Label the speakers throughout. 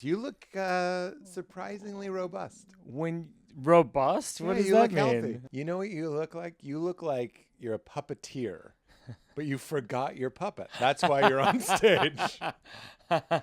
Speaker 1: You look surprisingly robust.
Speaker 2: When robust? What does
Speaker 1: you
Speaker 2: that
Speaker 1: look
Speaker 2: mean?
Speaker 1: healthy. You know what you look like? You look like you're a puppeteer, but you forgot your puppet. That's why you're on stage.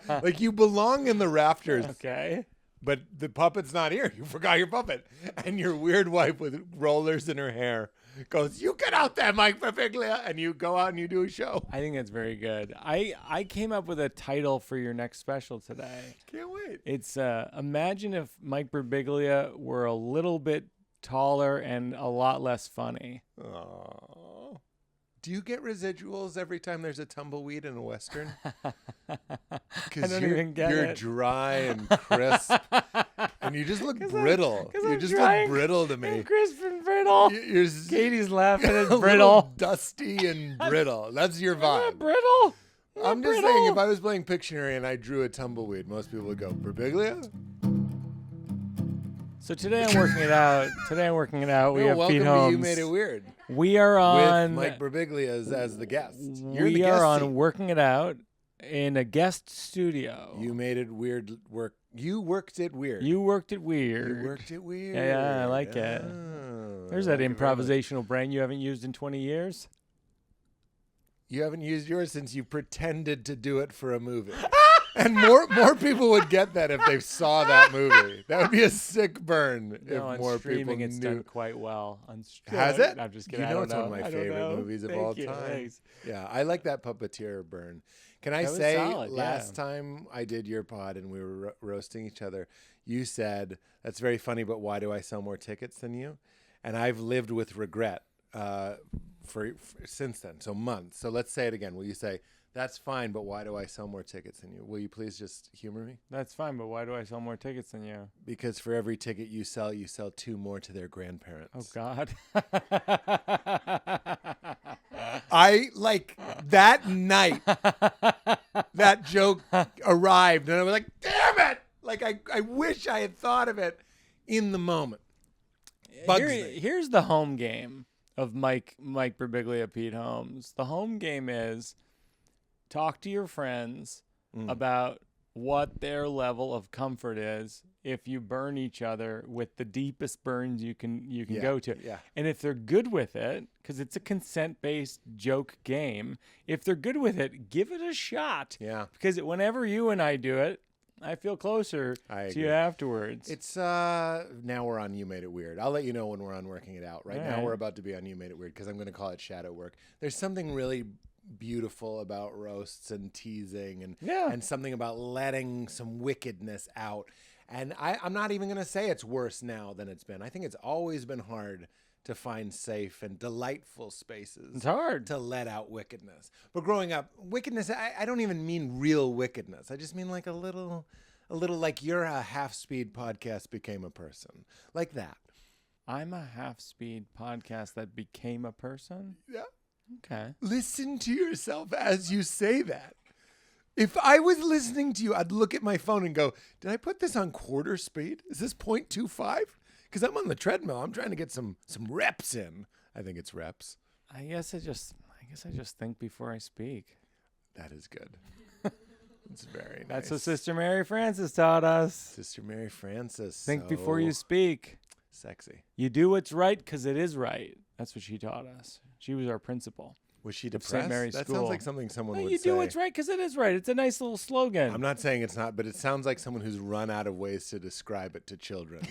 Speaker 1: Like you belong in the rafters.
Speaker 2: Okay.
Speaker 1: But the puppet's not here. You forgot your puppet. And your weird wife with rollers in her hair goes, "You get out there, Mike Birbiglia," and you go out and you do a show.
Speaker 2: I think that's very good. I came up with a title for your next special today.
Speaker 1: Can't wait.
Speaker 2: It's imagine if Mike Birbiglia were a little bit taller and a lot less funny.
Speaker 1: Aww. Do you get residuals every time there's a tumbleweed in a Western? Because you're dry and crisp, and you just look brittle. You just look brittle to me.
Speaker 2: Crisp and brittle. Katie's laughing at brittle.
Speaker 1: Dusty and brittle. That's your vibe.
Speaker 2: Brittle.
Speaker 1: I'm just saying, if I was playing Pictionary and I drew a tumbleweed, most people would go, "Birbiglia?"
Speaker 2: So today I'm working it out. We have
Speaker 1: welcome
Speaker 2: Pete
Speaker 1: to
Speaker 2: Holmes.
Speaker 1: You Made It Weird.
Speaker 2: We are on
Speaker 1: with Mike Birbiglia as the guest.
Speaker 2: We are on Working It Out in a guest studio.
Speaker 1: You made it weird. You worked it weird.
Speaker 2: You worked it weird.
Speaker 1: You worked it weird.
Speaker 2: Yeah, I like it. There's that improvisational brain you haven't used in 20 years.
Speaker 1: You haven't used yours since you pretended to do it for a movie. And more people would get that if they saw that movie. That would be a sick burn if more people knew.
Speaker 2: It's done quite well.
Speaker 1: Has it?
Speaker 2: I'm just kidding.
Speaker 1: You know it's one of my favorite movies of all time.
Speaker 2: Thanks.
Speaker 1: Yeah, I like that puppeteer burn. Can I say, last time I did your pod and we were roasting each other, you said, "That's very funny, but why do I sell more tickets than you?" And I've lived with regret for since then, so months. So let's say it again. Will you say, "That's fine, but why do I sell more tickets than you?" Will you please just humor me?
Speaker 2: That's fine, but why do I sell more tickets than you?
Speaker 1: Because for every ticket you sell 2 more to their grandparents.
Speaker 2: Oh, God.
Speaker 1: I, like, that night, that joke arrived, and I was like, damn it! Like, I wish I had thought of it in the moment.
Speaker 2: Here's the home game of Mike Birbiglia, Pete Holmes. The home game is talk to your friends about what their level of comfort is if you burn each other with the deepest burns you can go to.
Speaker 1: Yeah.
Speaker 2: And if they're good with it, because it's a consent-based joke game, if they're good with it, give it a shot.
Speaker 1: Yeah.
Speaker 2: Because whenever you and I do it, I feel closer to you afterwards.
Speaker 1: It's now we're on You Made It Weird. I'll let you know when we're on Working It Out. Right now we're about to be on You Made It Weird because I'm going to call it shadow work. There's something really beautiful about roasts and teasing and something about letting some wickedness out. And I'm not even going to say it's worse now than it's been. I think it's always been hard to find safe and delightful spaces.
Speaker 2: It's hard
Speaker 1: to let out wickedness. But growing up, wickedness, I don't even mean real wickedness. I just mean like a little like you're a half-speed podcast became a person. Like that.
Speaker 2: I'm a half-speed podcast that became a person?
Speaker 1: Yeah.
Speaker 2: Okay.
Speaker 1: Listen to yourself as you say that. If I was listening to you, I'd look at my phone and go, did I put this on quarter speed? Is this 0.25? Because I'm on the treadmill. I'm trying to get some reps in. I think it's reps.
Speaker 2: I guess I just think before I speak.
Speaker 1: That is good. It's very nice.
Speaker 2: That's what Sister Mary Frances taught us.
Speaker 1: Sister Mary Frances.
Speaker 2: Think before you speak.
Speaker 1: Sexy.
Speaker 2: You do what's right because it is right. That's what she taught us. She was our principal.
Speaker 1: Was she depressed?
Speaker 2: St. Mary's
Speaker 1: that
Speaker 2: School.
Speaker 1: Sounds like something someone would say.
Speaker 2: You do what's right because it is right. It's a nice little slogan.
Speaker 1: I'm not saying it's not, but it sounds like someone who's run out of ways to describe it to children.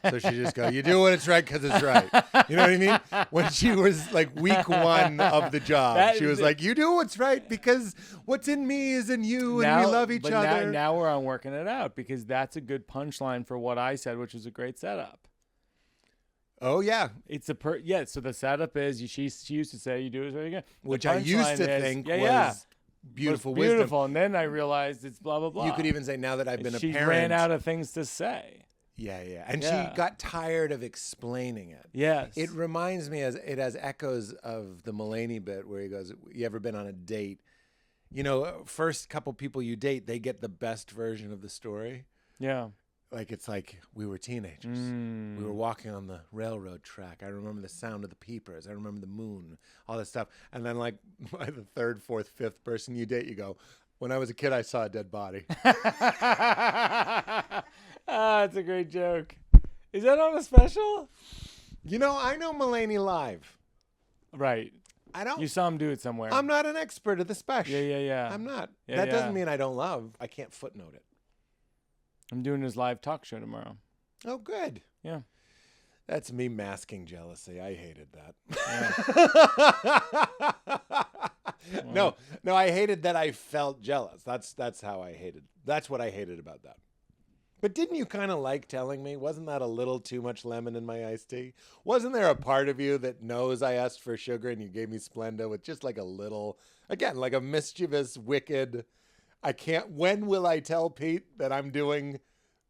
Speaker 1: So she just go, you do what it's right because it's right. You know what I mean? When she was like week 1 of the job, she was like, you do what's right because what's in me is in you and we love each other.
Speaker 2: Now we're on Working It Out because that's a good punchline for what I said, which was a great setup.
Speaker 1: Oh yeah,
Speaker 2: it's so the setup is she used to say you do it right again,
Speaker 1: which I used to think was beautiful wisdom.
Speaker 2: And then I realized it's blah blah blah.
Speaker 1: You could even say now that I've been a parent,
Speaker 2: she ran out of things to say.
Speaker 1: Yeah, and she got tired of explaining it.
Speaker 2: Yes,
Speaker 1: it reminds me it has echoes of the Mulaney bit where he goes, "You ever been on a date? You know, first couple people you date, they get the best version of the story."
Speaker 2: Yeah.
Speaker 1: Like, it's like we were teenagers. We were walking on the railroad track. I remember the sound of the peepers. I remember the moon, all this stuff. And then, like, by the third, fourth, fifth person you date, you go, When I was a kid, I saw a dead body.
Speaker 2: That's a great joke. Is that on a special?
Speaker 1: I know Mulaney live.
Speaker 2: Right.
Speaker 1: I don't.
Speaker 2: You saw him do it somewhere.
Speaker 1: I'm not an expert of the special.
Speaker 2: Yeah.
Speaker 1: I'm not.
Speaker 2: Yeah,
Speaker 1: that doesn't mean I don't love. I can't footnote it.
Speaker 2: I'm doing his live talk show tomorrow.
Speaker 1: Oh, good.
Speaker 2: Yeah.
Speaker 1: That's me masking jealousy. I hated that.
Speaker 2: Yeah.
Speaker 1: No, I hated that I felt jealous. That's how I hated. That's what I hated about that. But didn't you kind of like telling me? Wasn't that a little too much lemon in my iced tea? Wasn't there a part of you that knows I asked for sugar and you gave me Splenda with just like a little, again, like a mischievous, wicked, when will I tell Pete that I'm doing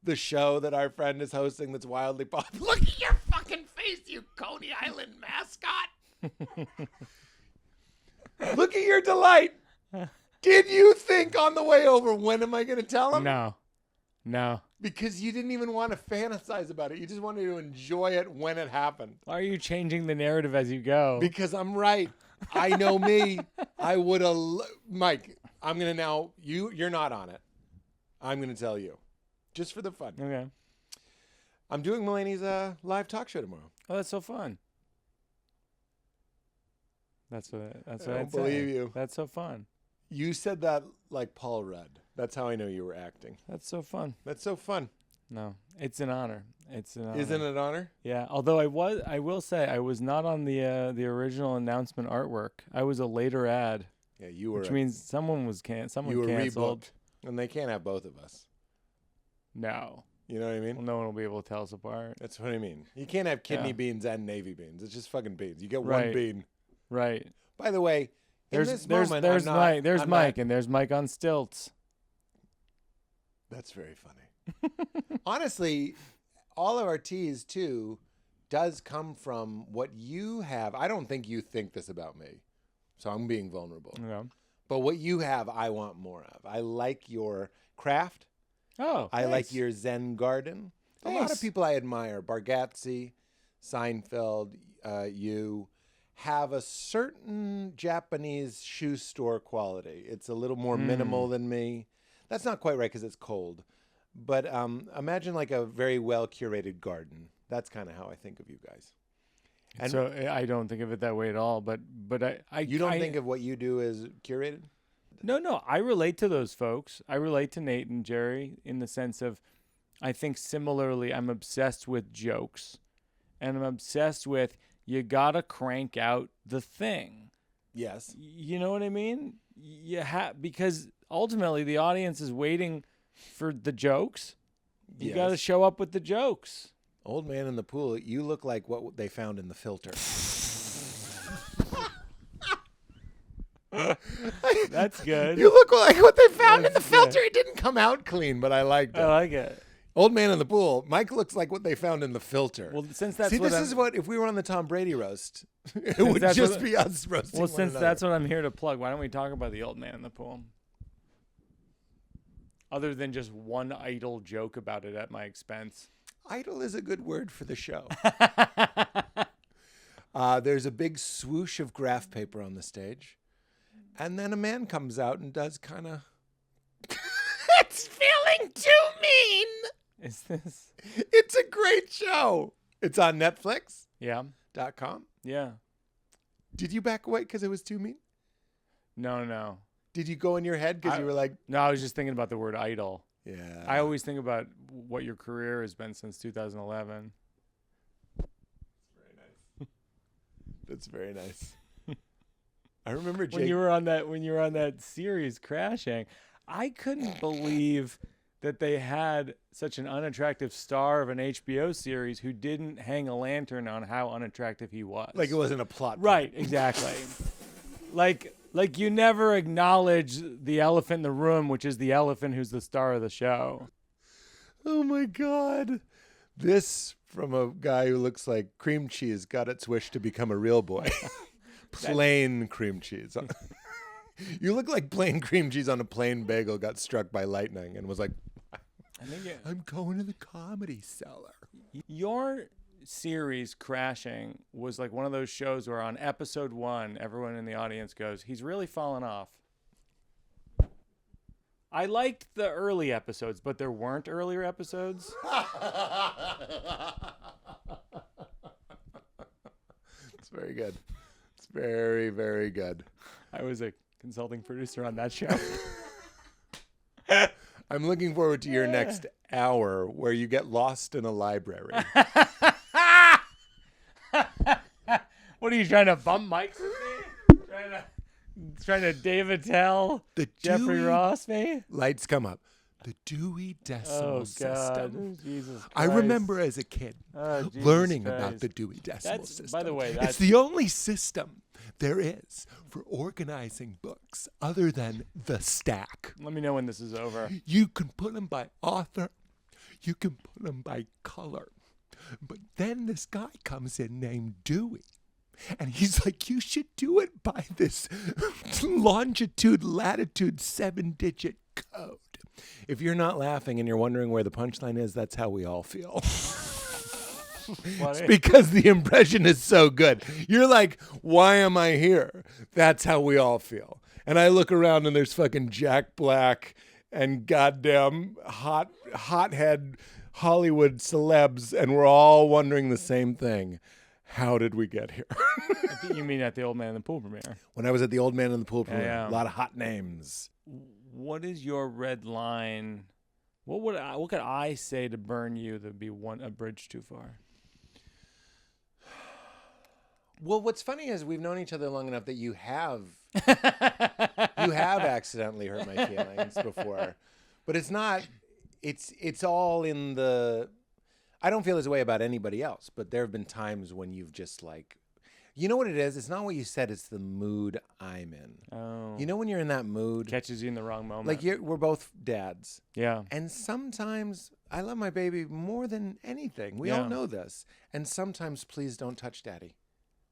Speaker 1: the show that our friend is hosting that's wildly popular? Look at your fucking face, you Coney Island mascot. Look at your delight. Did you think on the way over, when am I going to tell him?
Speaker 2: No.
Speaker 1: Because you didn't even want to fantasize about it. You just wanted to enjoy it when it happened.
Speaker 2: Why are you changing the narrative as you go?
Speaker 1: Because I'm right. I know me. I would have... Mike, I'm going to now... You're not on it. I'm going to tell you. Just for the fun.
Speaker 2: Okay.
Speaker 1: I'm doing Mulaney's live talk show tomorrow.
Speaker 2: Oh, that's so fun. That's what
Speaker 1: I
Speaker 2: I'd
Speaker 1: don't
Speaker 2: say.
Speaker 1: believe you.
Speaker 2: That's so fun.
Speaker 1: You said that like Paul Rudd. That's how I know you were acting.
Speaker 2: That's so fun.
Speaker 1: That's so fun.
Speaker 2: No, it's an honor. It's an honor.
Speaker 1: Isn't it an honor?
Speaker 2: Yeah. Although I will say I was not on the original announcement artwork. I was a later ad.
Speaker 1: Yeah, you were.
Speaker 2: Which means someone canceled.
Speaker 1: Rebooked, and they can't have both of us.
Speaker 2: No.
Speaker 1: You know what I mean?
Speaker 2: Well, no one will be able to tell us apart.
Speaker 1: That's what I mean. You can't have kidney beans and navy beans. It's just fucking beans. You get
Speaker 2: Right.
Speaker 1: one bean.
Speaker 2: Right.
Speaker 1: By the way,
Speaker 2: There's
Speaker 1: Mike,
Speaker 2: and there's Mike on stilts.
Speaker 1: That's very funny. Honestly, all of our teas too does come from what you have. I don't think you think this about me, so I'm being vulnerable.
Speaker 2: Yeah.
Speaker 1: But what you have, I want more of. I like your craft.
Speaker 2: Oh,
Speaker 1: I
Speaker 2: nice.
Speaker 1: like your Zen garden. A lot of people I admire, Bargatze, Seinfeld, you, have a certain Japanese shoe store quality. It's a little more minimal than me. That's not quite right because it's cold. But imagine like a very well-curated garden. That's kind of how I think of you guys. And
Speaker 2: so I don't think of it that way at all. But I
Speaker 1: you don't think of what you do as curated?
Speaker 2: No. I relate to those folks. I relate to Nate and Jerry in the sense of, I think similarly, I'm obsessed with jokes, and I'm obsessed with you gotta crank out the thing.
Speaker 1: Yes.
Speaker 2: You know what I mean? Because ultimately the audience is waiting for the jokes. You gotta show up with the jokes.
Speaker 1: Old man in the pool, you look like what they found in the filter.
Speaker 2: That's good.
Speaker 1: You look like what they found in the filter. It didn't come out clean, but I liked it.
Speaker 2: I like it.
Speaker 1: Old man in the pool. Mike looks like what they found in the filter.
Speaker 2: Well, since that's
Speaker 1: See,
Speaker 2: what
Speaker 1: this is what, if we were on the Tom Brady roast, it would just be us roasting
Speaker 2: Well,
Speaker 1: one
Speaker 2: since
Speaker 1: another.
Speaker 2: that's what I'm here to plug, why don't we talk about the old man in the pool? Other than just one idle joke about it at my expense.
Speaker 1: Idle is a good word for the show. There's a big swoosh of graph paper on the stage. And then a man comes out and does kind of... It's feeling too mean.
Speaker 2: Is this?
Speaker 1: It's a great show. It's on Netflix.
Speaker 2: Yeah.
Speaker 1: .com.
Speaker 2: Yeah.
Speaker 1: Did you back away because it was too mean?
Speaker 2: No.
Speaker 1: Did you go in your head because you were like...
Speaker 2: No, I was just thinking about the word idle.
Speaker 1: Yeah.
Speaker 2: I always think about what your career has been since 2011.
Speaker 1: Very nice. That's very nice. I remember Jake...
Speaker 2: when you were on that series Crashing, I couldn't believe that they had such an unattractive star of an HBO series who didn't hang a lantern on how unattractive he was.
Speaker 1: Like it wasn't a plot.
Speaker 2: Right, exactly. like you never acknowledge the elephant in the room, which is the elephant who's the star of the show.
Speaker 1: Oh my God. This from a guy who looks like cream cheese got its wish to become a real boy. Plain cream cheese. You look like plain cream cheese on a plain bagel got struck by lightning and was like, I'm going to the Comedy Cellar.
Speaker 2: Your series Crashing was like one of those shows where on episode 1, everyone in the audience goes, he's really fallen off. I liked the early episodes, but there weren't earlier episodes.
Speaker 1: It's very good. It's very, very good.
Speaker 2: I was a consulting producer on that show.
Speaker 1: I'm looking forward to your next hour where you get lost in a library.
Speaker 2: What are you trying to bump mics with me? Trying to David Tell, Jeffrey Ross me?
Speaker 1: Lights come up. The Dewey Decimal System.
Speaker 2: Jesus Christ.
Speaker 1: I remember as a kid learning about the Dewey Decimal System.
Speaker 2: By the way,
Speaker 1: it's the only system there is for organizing books other than the stack.
Speaker 2: Let me know when this is over.
Speaker 1: You can put them by author. You can put them by color. But then this guy comes in named Dewey. And he's like, you should do it by this longitude, latitude, 7-digit code. If you're not laughing and you're wondering where the punchline is, that's how we all feel. It's because the impression is so good. You're like, why am I here? That's how we all feel. And I look around and there's fucking Jack Black and goddamn hothead Hollywood celebs, and we're all wondering the same thing. How did we get here?
Speaker 2: I think you mean at the Old Man in the Pool premiere.
Speaker 1: When I was at the Old Man in the Pool premiere,
Speaker 2: yeah.
Speaker 1: A lot of hot names.
Speaker 2: What is your red line? What could I say to burn you that would be a bridge too far?
Speaker 1: Well, what's funny is we've known each other long enough that you have accidentally hurt my feelings before, but it's not. It's all in the. I don't feel this way about anybody else, but there have been times when you've just like, you know what it is? It's not what you said. It's the mood I'm in.
Speaker 2: Oh.
Speaker 1: You know when you're in that mood?
Speaker 2: Catches you in the wrong moment.
Speaker 1: Like we're both dads.
Speaker 2: Yeah.
Speaker 1: And sometimes I love my baby more than anything. We all know this. And sometimes please don't touch daddy.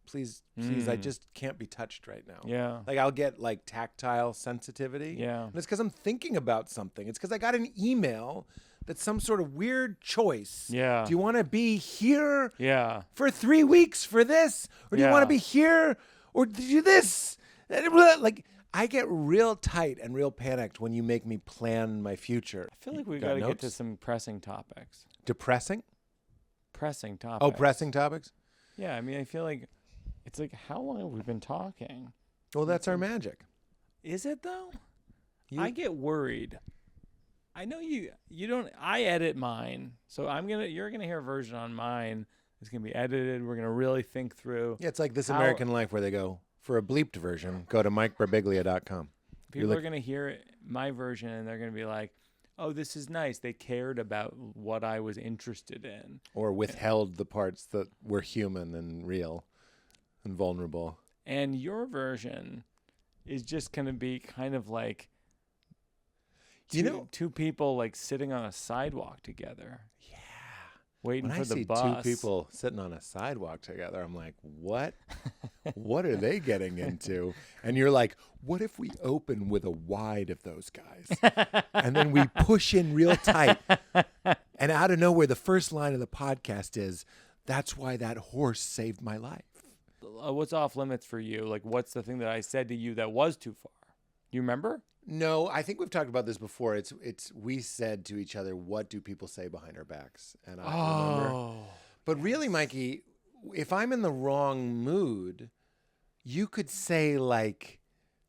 Speaker 1: Please, I just can't be touched right now.
Speaker 2: Yeah.
Speaker 1: Like I'll get like tactile sensitivity.
Speaker 2: Yeah.
Speaker 1: And it's because I'm thinking about something. It's because I got an email that's some sort of weird choice.
Speaker 2: Yeah.
Speaker 1: Do you want to be here for 3 weeks for this? Or do you want to be here or do this? Like I get real tight and real panicked when you make me plan my future.
Speaker 2: I feel like we've got to get to some pressing topics.
Speaker 1: Depressing?
Speaker 2: Pressing topics.
Speaker 1: Oh, pressing topics?
Speaker 2: Yeah. I mean, I feel like it's like, how long have we been talking?
Speaker 1: Well, that's our magic.
Speaker 2: Is it though? I get worried. I know you don't. I edit mine, so you're gonna hear a version on mine. It's gonna be edited. We're gonna really think through.
Speaker 1: Yeah, it's like This American Life, where they go for a bleeped version. Go to MikeBirbiglia.com.
Speaker 2: People are gonna hear my version, and they're gonna be like, "Oh, this is nice. They cared about what I was interested in,
Speaker 1: or withheld the parts that were human and real and vulnerable."
Speaker 2: And your version is just gonna be kind of like. Two people like sitting on a sidewalk together. Yeah. Waiting for the bus.
Speaker 1: When I see two people sitting on a sidewalk together, I'm like, what? What are they getting into? And you're like, what if we open with a wide of those guys? And then we push in real tight. And out of nowhere, the first line of the podcast is, that's why that horse saved my life.
Speaker 2: What's off limits for you? Like, what's the thing that I said to you that was too far? You remember?
Speaker 1: No, I think we've talked about this before. It's we said to each other, what do people say behind our backs? And I remember. But really, Mikey, if I'm in the wrong mood, you could say like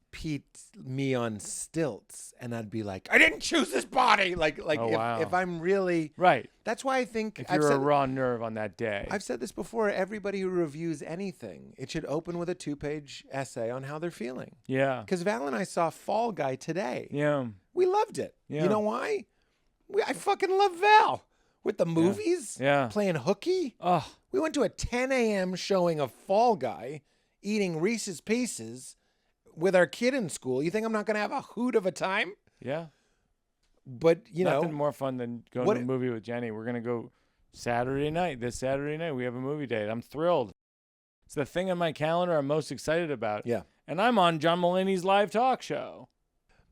Speaker 1: Pete me on stilts and I'd be like, I didn't choose this body. If I'm really
Speaker 2: right.
Speaker 1: That's why I think
Speaker 2: if you're a raw nerve on that day.
Speaker 1: I've said this before, everybody who reviews anything, it should open with a 2-page essay on how they're feeling.
Speaker 2: Yeah.
Speaker 1: Because Val and I saw Fall Guy today.
Speaker 2: Yeah.
Speaker 1: We loved it.
Speaker 2: Yeah.
Speaker 1: You know why? I fucking love Val. With the movies.
Speaker 2: Yeah.
Speaker 1: Playing hooky.
Speaker 2: Oh.
Speaker 1: We went to a 10 a.m. showing of Fall Guy, eating Reese's Pieces with our kid in school. You think I'm not going to have a hoot of a time?
Speaker 2: Yeah.
Speaker 1: But,
Speaker 2: nothing more fun than going to a movie with Jenny. We're going to go Saturday night. This Saturday night, we have a movie date. I'm thrilled. It's the thing on my calendar I'm most excited about.
Speaker 1: Yeah.
Speaker 2: And I'm on John Mulaney's live talk show.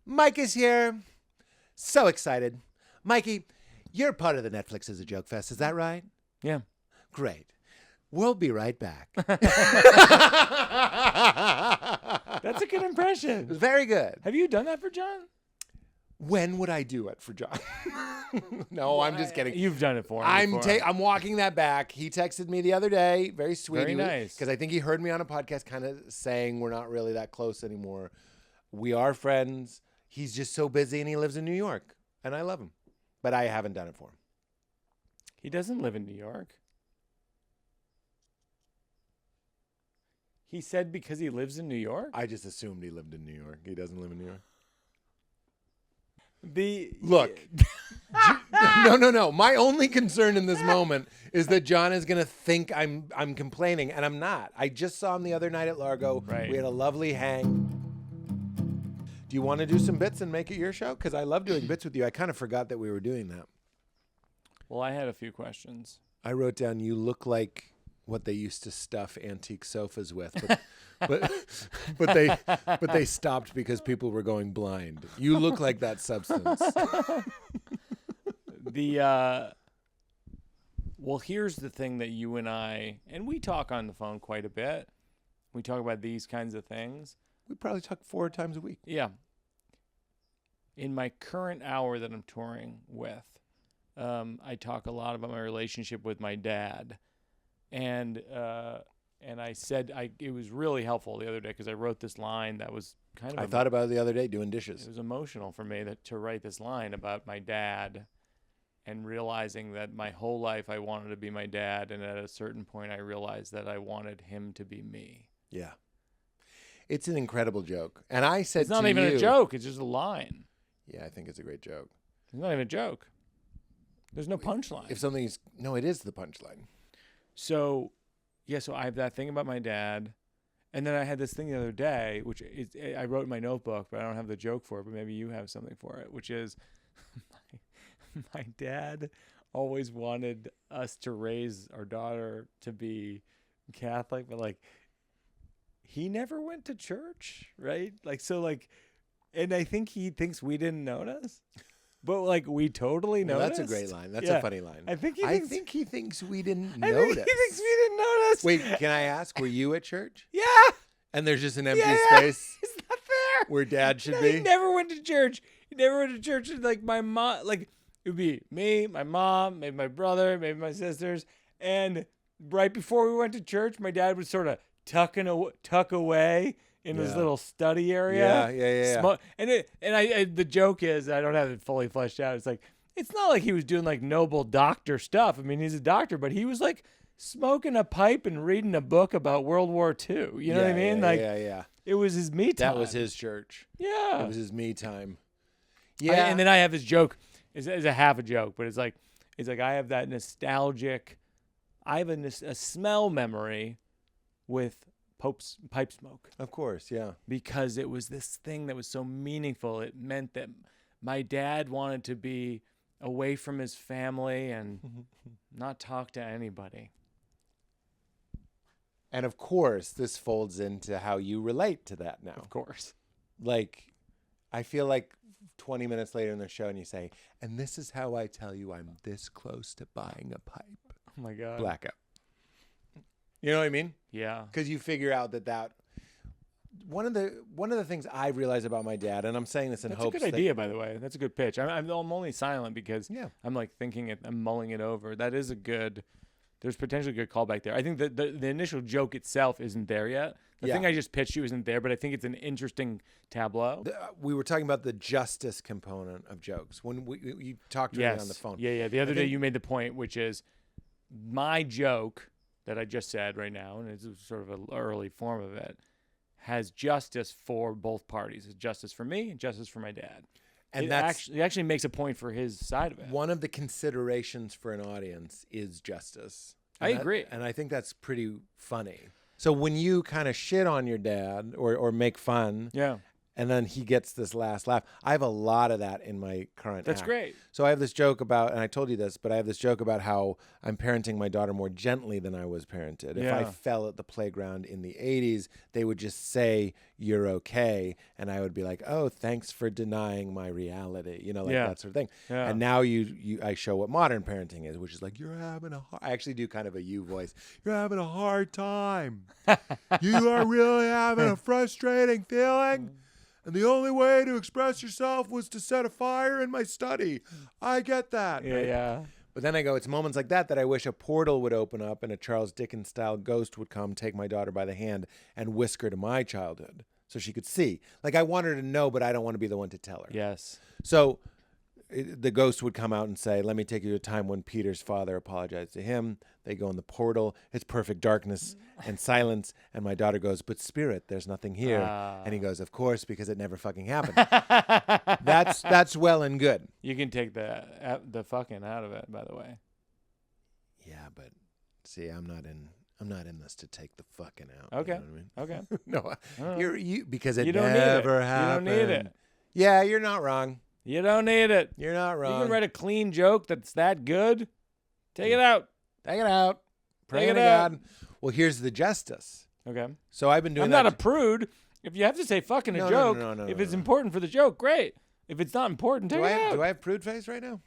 Speaker 1: Mike is here. So excited. Mikey, you're part of the Netflix is a Joke Fest. Is that right?
Speaker 2: Yeah.
Speaker 1: Great. We'll be right back.
Speaker 2: That's a good impression.
Speaker 1: Very good.
Speaker 2: Have you done that for John?
Speaker 1: When would I do it for John? No, I'm just kidding.
Speaker 2: You've done it for him.
Speaker 1: I'm walking that back. He texted me the other day, very sweet.
Speaker 2: Very nice.
Speaker 1: Because I think he heard me on a podcast kind of saying we're not really that close anymore. We are friends. He's just so busy and he lives in New York. And I love him. But I haven't done it for him.
Speaker 2: He doesn't live in New York. He said because he lives in New York?
Speaker 1: I just assumed he lived in New York. He doesn't live in New York. Look, no. My only concern in this moment is that John is going to think I'm complaining, and I'm not. I just saw him the other night at Largo.
Speaker 2: Right.
Speaker 1: We had a lovely hang. Do you want to do some bits and make it your show? Because I love doing bits with you. I kind of forgot that we were doing that.
Speaker 2: Well, I had a few questions.
Speaker 1: I wrote down, you look like what they used to stuff antique sofas with, but they stopped because people were going blind. You look like that substance.
Speaker 2: Well, here's the thing that you and we talk on the phone quite a bit. We talk about these kinds of things.
Speaker 1: We probably talk 4 times a week.
Speaker 2: Yeah. In my current hour that I'm touring with, I talk a lot about my relationship with my dad. And I said it was really helpful the other day because I wrote this line that was kind of...
Speaker 1: I thought about it the other day doing dishes.
Speaker 2: It was emotional for me to write this line about my dad and realizing that my whole life I wanted to be my dad, and at a certain point I realized that I wanted him to be me.
Speaker 1: Yeah. It's an incredible joke. And I said
Speaker 2: it's not even a joke. It's just a line.
Speaker 1: Yeah, I think it's a great joke.
Speaker 2: It's not even a joke. There's no punchline.
Speaker 1: No, it is the punchline.
Speaker 2: So I have that thing about my dad. And then I had this thing the other day, which I wrote in my notebook, but I don't have the joke for it, but maybe you have something for it, which is my dad always wanted us to raise our daughter to be Catholic, but like he never went to church, right? And I think he thinks we didn't notice. But like we totally noticed.
Speaker 1: That's a great line. That's a funny line.
Speaker 2: I think
Speaker 1: he thinks we didn't notice.
Speaker 2: He thinks we didn't notice.
Speaker 1: Wait, can I ask? Were you at church?
Speaker 2: Yeah.
Speaker 1: And there's just an empty space.
Speaker 2: It's not there.
Speaker 1: Where Dad should be.
Speaker 2: He never went to church. And like my mom, like it would be me, my mom, maybe my brother, maybe my sisters, and right before we went to church, my dad would sort of tuck away in his little study area.
Speaker 1: Yeah.
Speaker 2: And the joke is, I don't have it fully fleshed out. It's like, it's not like he was doing like noble doctor stuff. I mean, he's a doctor, but he was like smoking a pipe and reading a book about World War II. You know what I mean?
Speaker 1: Yeah.
Speaker 2: It was his me time.
Speaker 1: That was his church.
Speaker 2: Yeah.
Speaker 1: It was his me time. Yeah.
Speaker 2: And then I have this joke. It's a half a joke, but it's like I have that nostalgic, I have a smell memory with pipe smoke.
Speaker 1: Of course, yeah.
Speaker 2: Because it was this thing that was so meaningful. It meant that my dad wanted to be away from his family and not talk to anybody.
Speaker 1: And of course, this folds into how you relate to that now.
Speaker 2: Of course.
Speaker 1: Like, I feel like 20 minutes later in the show and you say, and this is how I tell you I'm this close to buying a pipe.
Speaker 2: Oh my God.
Speaker 1: Blackout. You know what I mean?
Speaker 2: Yeah.
Speaker 1: Because you figure out that one of the things I realized about my dad, and I'm saying this in hopes.
Speaker 2: That's a good idea, by the way. That's a good pitch. I'm only silent because I'm like thinking it, I'm mulling it over. That is there's potentially a good callback there. I think that the initial joke itself isn't there yet. The thing I just pitched you isn't there, but I think it's an interesting tableau.
Speaker 1: We were talking about the justice component of jokes when you talked to me on the phone.
Speaker 2: Yeah. The other day you made the point, which is my joke that I just said right now, and it's sort of an early form of it, has justice for both parties. It's justice for me and justice for my dad. And it actually makes a point for his side of it.
Speaker 1: One of the considerations for an audience is justice.
Speaker 2: I agree.
Speaker 1: And I think that's pretty funny. So when you kind of shit on your dad or make fun, and then he gets this last laugh, I have a lot of that in my current
Speaker 2: That's
Speaker 1: act.
Speaker 2: great.
Speaker 1: So I have this joke about, and I told you this, but I have this joke about how I'm parenting my daughter more gently than I was parented. If I fell at the playground in the 80s, they would just say, "You're okay." And I would be like, "Oh, thanks for denying my reality." You know, like that sort of thing. Yeah. And now I show what modern parenting is, which is like, I actually do kind of a you voice. "You're having a hard time. You are really having a frustrating feeling." and the only way to express yourself was to set a fire in my study. I get that.
Speaker 2: Yeah, yeah.
Speaker 1: But then I go, it's moments like that I wish a portal would open up and a Charles Dickens-style ghost would come, take my daughter by the hand, and whisk her to my childhood so she could see. Like, I want her to know, but I don't want to be the one to tell her.
Speaker 2: Yes.
Speaker 1: So the ghost would come out and say, let me take you to a time when Peter's father apologized to him. They go in the portal. It's perfect darkness and silence. And my daughter goes, but spirit, there's nothing here. And he goes, of course, because it never fucking happened. That's well and good.
Speaker 2: You can take the fucking out of it, by the way.
Speaker 1: Yeah, but see, I'm not in this to take the fucking out.
Speaker 2: Okay.
Speaker 1: You know what I mean?
Speaker 2: Okay.
Speaker 1: No, because it
Speaker 2: You don't
Speaker 1: never
Speaker 2: need it.
Speaker 1: happened.
Speaker 2: You don't need it.
Speaker 1: Yeah, you're not wrong.
Speaker 2: You don't need it.
Speaker 1: You're not wrong.
Speaker 2: You can write a clean joke that's that good. Take it out.
Speaker 1: Take it out. Pray to God. Well, here's the justice.
Speaker 2: Okay.
Speaker 1: So I've been doing
Speaker 2: I'm
Speaker 1: that.
Speaker 2: not a prude. If you have to say fucking a joke, if it's important for the joke, great. If it's not important, take it out.
Speaker 1: Do I have prude face right now?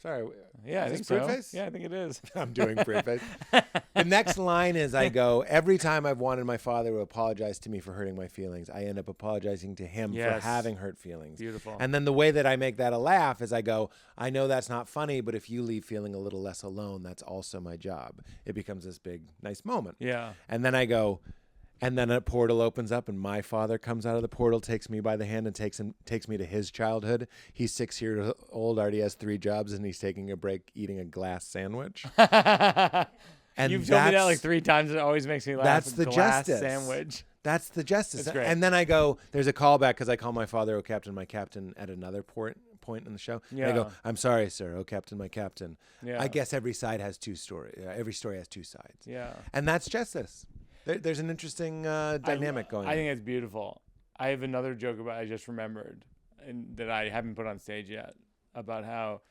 Speaker 1: Sorry.
Speaker 2: Yeah, I think
Speaker 1: prude
Speaker 2: so.
Speaker 1: Face?
Speaker 2: Yeah, I think it is.
Speaker 1: I'm doing prude face. The next line is I go, every time I've wanted my father to apologize to me for hurting my feelings, I end up apologizing to him for having hurt feelings.
Speaker 2: Beautiful.
Speaker 1: And then the way that I make that a laugh is I go, I know that's not funny, but if you leave feeling a little less alone, that's also my job. It becomes this big, nice moment.
Speaker 2: Yeah.
Speaker 1: And then I go, and then a portal opens up and my father comes out of the portal, takes me by the hand and takes me to his childhood. He's 6 years old, already has 3 jobs, and he's taking a break eating a glass sandwich. And
Speaker 2: you've told me that like 3 times. It always makes me laugh.
Speaker 1: That's the
Speaker 2: glass
Speaker 1: justice.
Speaker 2: sandwich.
Speaker 1: That's the justice.
Speaker 2: That's great.
Speaker 1: And then I go, there's a callback because I call my father, oh, Captain, my captain, at another point in the show.
Speaker 2: Yeah.
Speaker 1: And I go, I'm sorry, sir. Oh, Captain, my captain.
Speaker 2: Yeah.
Speaker 1: I guess every side has 2 stories. Every story has 2 sides.
Speaker 2: Yeah.
Speaker 1: And that's justice. There's an interesting dynamic going on.
Speaker 2: I think it's beautiful. I have another joke I just remembered and that I haven't put on stage yet about how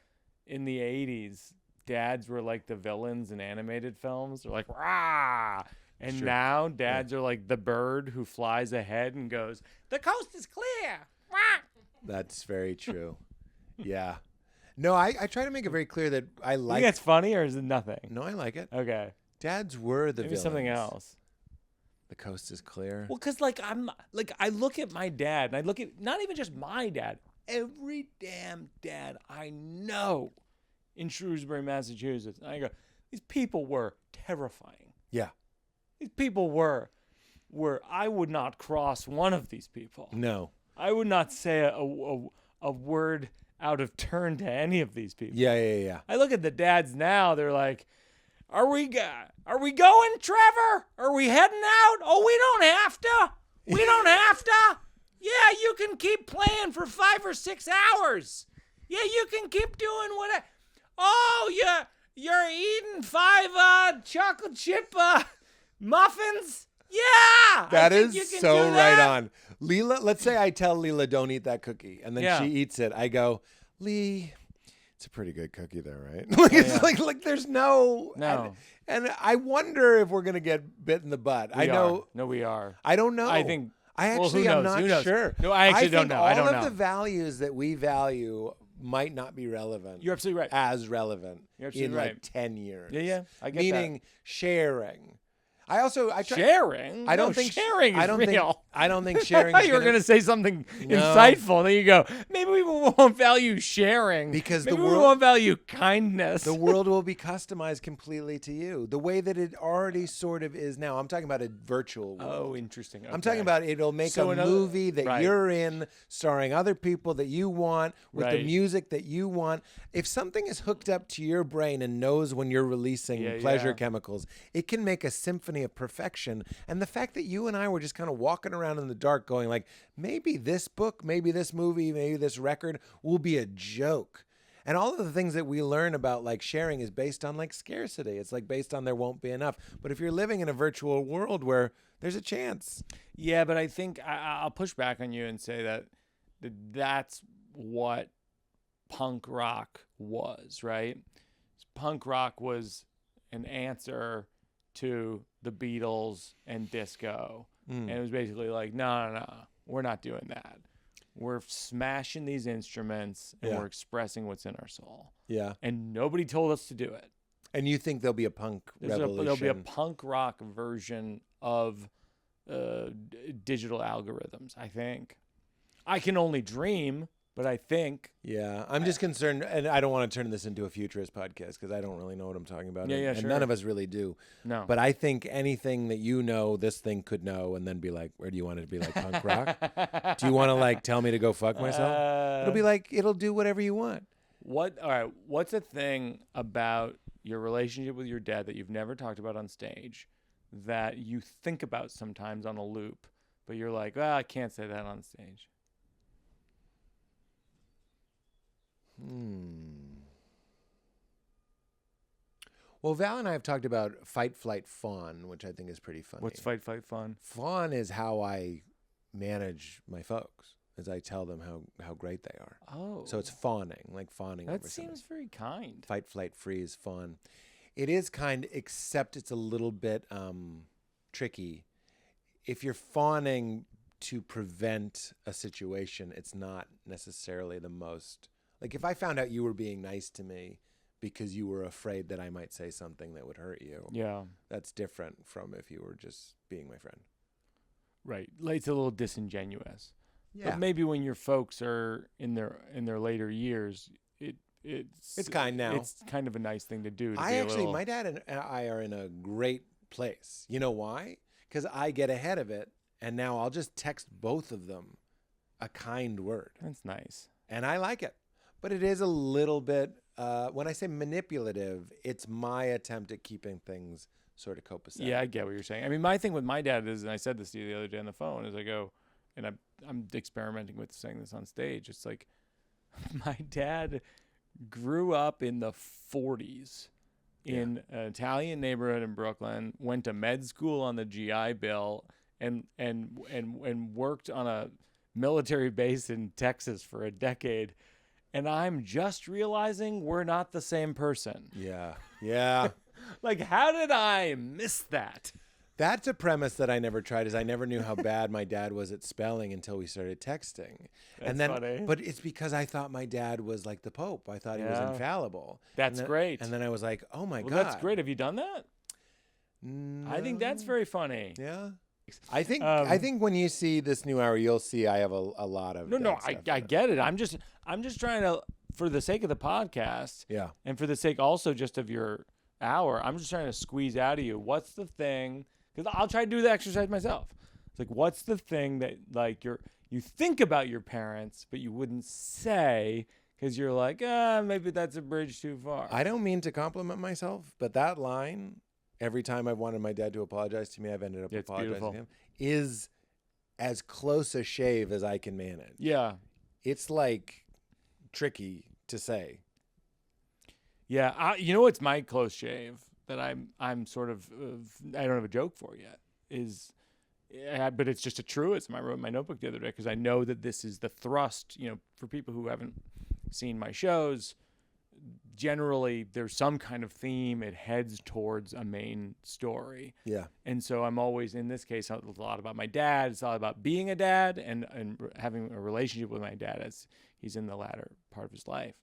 Speaker 2: in the 80s, dads were like the villains in animated films. They're like, rah! And now dads are like the bird who flies ahead and goes, the coast is clear. Rah!
Speaker 1: That's very true. Yeah. No, I try to make it very clear that I like.
Speaker 2: You think that's funny or is it nothing?
Speaker 1: No, I like it.
Speaker 2: Okay.
Speaker 1: Dads were the
Speaker 2: Maybe
Speaker 1: villains.
Speaker 2: something else.
Speaker 1: The coast is clear.
Speaker 2: Well, because I look at my dad and I look at not even just my dad, every damn dad I know in Shrewsbury, Massachusetts. And I go, these people were terrifying.
Speaker 1: Yeah.
Speaker 2: These people were I would not cross one of these people.
Speaker 1: No.
Speaker 2: I would not say a word out of turn to any of these people.
Speaker 1: Yeah.
Speaker 2: I look at the dads now, they're like, Are we going, Trevor? Are we heading out? Oh, we don't have to. We don't have to. Yeah, you can keep playing for 5 or 6 hours. Yeah, you can keep doing whatever. Oh, you're eating 5 chocolate chip muffins? Yeah.
Speaker 1: That is so right on. Leela, let's say I tell Leela, don't eat that cookie. And then she eats it. I go, Lee, it's a pretty good cookie there, right? It's like there's no. And I wonder if we're going to get bit in the butt.
Speaker 2: No, we are.
Speaker 1: I don't know.
Speaker 2: I think.
Speaker 1: I actually am not sure.
Speaker 2: No, I actually don't know. I don't know.
Speaker 1: All of the values that we value might not be relevant.
Speaker 2: You're absolutely right.
Speaker 1: As relevant in like 10 years. Yeah. I get Meaning sharing.
Speaker 2: Sharing?
Speaker 1: I don't think
Speaker 2: sharing is real.
Speaker 1: I don't think sharing.
Speaker 2: I thought you were going to say something insightful. And then you go, maybe we won't value sharing
Speaker 1: because
Speaker 2: maybe we won't value kindness.
Speaker 1: The world will be customized completely to you, the way that it already sort of is now. I'm talking about a virtual world.
Speaker 2: Oh, interesting. Okay.
Speaker 1: I'm talking about it'll make a movie that you're in, starring other people that you want, with the music that you want. If something is hooked up to your brain and knows when you're releasing pleasure chemicals, it can make a symphony of perfection. And the fact that you and I were just kind of walking around in the dark going like, maybe this book, maybe this movie, maybe this record will be a joke. And all of the things that we learn about like sharing is based on like scarcity. It's like based on there won't be enough. But if you're living in a virtual world where there's a chance.
Speaker 2: Yeah, but I think I'll push back on you and say that's what punk rock was, right? Punk rock was an answer to the Beatles and disco. And it was basically like, no, we're not doing that. We're smashing these instruments and we're expressing what's in our soul. Yeah. And nobody told us to do it.
Speaker 1: And you think there'll be a punk revolution?
Speaker 2: There'll be a punk rock version of digital algorithms, I think. I can only dream, but I think.
Speaker 1: Yeah, I'm just concerned, and I don't want to turn this into a futurist podcast because I don't really know what I'm talking about.
Speaker 2: Yeah,
Speaker 1: and
Speaker 2: sure.
Speaker 1: none of us really do.
Speaker 2: No.
Speaker 1: But I think anything that this thing could know and then be like, where do you want it to be, like punk rock? Do you want to like tell me to go fuck myself? It'll be like, it'll do whatever you want.
Speaker 2: All right, what's a thing about your relationship with your dad that you've never talked about on stage that you think about sometimes on a loop, but you're like, I can't say that on stage?
Speaker 1: Well, Val and I have talked about fight, flight, fawn, which I think is pretty funny.
Speaker 2: What's fight, flight, fawn?
Speaker 1: Fawn is how I manage my folks, as I tell them how great they are.
Speaker 2: Oh.
Speaker 1: So it's fawning, like fawning over
Speaker 2: something. That seems very kind.
Speaker 1: Fight, flight, freeze, fawn. It is kind, except it's a little bit tricky. If you're fawning to prevent a situation, it's not necessarily the most... Like if I found out you were being nice to me because you were afraid that I might say something that would hurt you.
Speaker 2: Yeah.
Speaker 1: That's different from if you were just being my friend.
Speaker 2: Right. Like, it's a little disingenuous.
Speaker 1: Yeah.
Speaker 2: But maybe when your folks are in their later years, it's
Speaker 1: kind now.
Speaker 2: It's kind of a nice thing to do.
Speaker 1: My dad and I are in a great place. You know why? Because I get ahead of it, and now I'll just text both of them a kind word.
Speaker 2: That's nice.
Speaker 1: And I like it. But it is a little bit, when I say manipulative, it's my attempt at keeping things sort of copacetic.
Speaker 2: Yeah, I get what you're saying. I mean, my thing with my dad is, and I said this to you the other day on the phone, is I go, and I'm experimenting with saying this on stage. It's like, my dad grew up in the 40s in an Italian neighborhood in Brooklyn, went to med school on the GI Bill, and worked on a military base in Texas for a decade. And I'm just realizing we're not the same person.
Speaker 1: Yeah. Yeah.
Speaker 2: Like, how did I miss that?
Speaker 1: That's a premise that I never tried, is I never knew how bad my dad was at spelling until we started texting.
Speaker 2: That's funny.
Speaker 1: But it's because I thought my dad was like the Pope. I thought he was infallible.
Speaker 2: That's great.
Speaker 1: And then I was like, oh my God.
Speaker 2: That's great. Have you done that?
Speaker 1: No.
Speaker 2: I think that's very funny.
Speaker 1: Yeah. I think when you see this new hour, you'll see I have a lot of
Speaker 2: I get it. I'm just trying to, for the sake of the podcast, and for the sake also just of your hour, I'm just trying to squeeze out of you, what's the thing, because I'll try to do the exercise myself. It's like, what's the thing that like you think about your parents but you wouldn't say because you're like, maybe that's a bridge too far.
Speaker 1: I don't mean to compliment myself, but that line, every time I've wanted my dad to apologize to me, I've ended up apologizing to him, is as close a shave as I can manage.
Speaker 2: Yeah.
Speaker 1: It's like tricky to say.
Speaker 2: Yeah. You know what's my close shave that I'm sort of, I don't have a joke for yet, is, but it's just a truism. I wrote in my notebook the other day because I know that this is the thrust, for people who haven't seen my shows. Generally, there's some kind of theme. It heads towards a main story. Yeah. And so I'm always, in this case, a lot about my dad. It's all about being a dad and having a relationship with my dad as he's in the latter part of his life.